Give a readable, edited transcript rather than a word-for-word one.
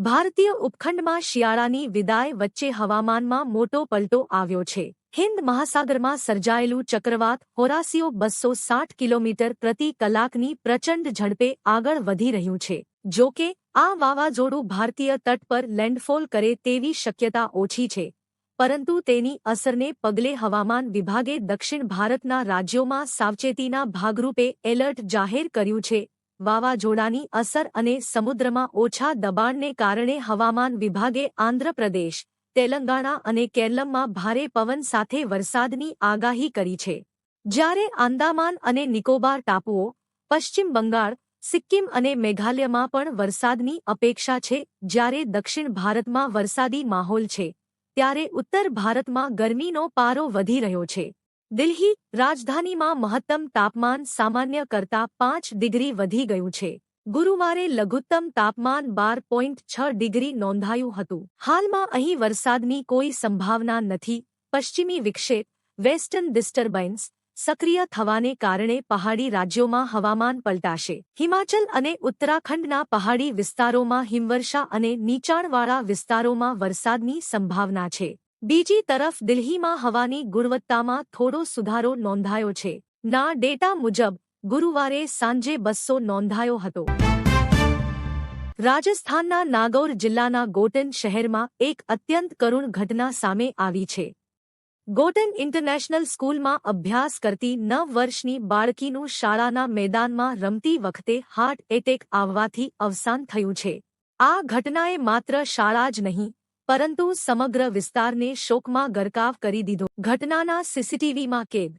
ભારતીય ઉપખંડમાં શિયાળાની વિદાય વચ્ચે હવામાનમાં મોટો પલટો આવ્યો છે। હિન્દ મહાસાગરમાં સર્જાયેલું ચક્રવાત હોરાસિયો 260 કિલોમીટર પ્રતિ કલાકની પ્રચંડ ઝડપે આગળ વધી રહ્યું છે। જો કે આ વાવાઝોડું ભારતીય તટ પર લેન્ડફોલ કરે તેવી શક્યતા ઓછી છે, પરંતુ તેની અસરને પગલે હવામાન વિભાગે દક્ષિણ ભારતના રાજ્યોમાં સાવચેતીના ભાગરૂપે એલર્ટ જાહેર કર્યું છે। વાવાઝોડાની અસર અને સમુદ્રમાં ઓછા દબાણને કારણે હવામાન વિભાગે આંધ્રપ્રદેશ, તેલંગાણા અને કેરળમાં ભારે પવન સાથે વરસાદની આગાહી કરી છે। જ્યારે આંદામાન અને નિકોબાર ટાપુઓ, પશ્ચિમ બંગાળ, સિક્કિમ અને મેઘાલયમાં પણ વરસાદની અપેક્ષા છે। જ્યારે દક્ષિણ ભારતમાં વરસાદી માહોલ છે, ત્યારે ઉત્તર ભારતમાં ગરમીનો પારો વધી રહ્યો છે। દિલ્હી, રાજધાનીમાં મહત્તમ તાપમાન સામાન્ય કરતાં 5 ડિગ્રી વધી ગયું છે। ગુરુવારે લઘુત્તમ તાપમાન 12.6 ડિગ્રી નોંધાયું હતું। હાલમાં અહીં વરસાદની કોઈ સંભાવના નથી। પશ્ચિમી વિક્ષેપ, વેસ્ટર્ન ડિસ્ટર્બન્સ સક્રિય થવાને કારણે પહાડી રાજ્યોમાં હવામાન પલટાશે। હિમાચલ અને ઉત્તરાખંડના પહાડી વિસ્તારોમાં હિમવર્ષા અને નીચાણવાળા વિસ્તારોમાં વરસાદની સંભાવના છે। બીજી તરફ દિલ્હીમાં હવાની ગુણવત્તામાં થોડો સુધારો નોંધાયો છે। ના ડેટા મુજબ ગુરુવારે સાંજે 200 નોંધાયો હતો। રાજસ્થાનના નાગૌર જિલ્લાના ગોટન શહેરમાં એક અત્યંત કરુણ ઘટના સામે આવી છે। ગોટન ઇન્ટરનેશનલ સ્કૂલમાં અભ્યાસ કરતી 9 વર્ષની બાળકીનું શાળાના મેદાનમાં રમતી વખતે હાર્ટ એટેક આવવાથી અવસાન થયું છે। આ ઘટનાએ માત્ર શાળા જ નહીં, પરંતુ સમગ્ર વિસ્તારને શોકમાં ગરકાવ કરી દીધો। ઘટનાના સીસીટીવીમાં કેદ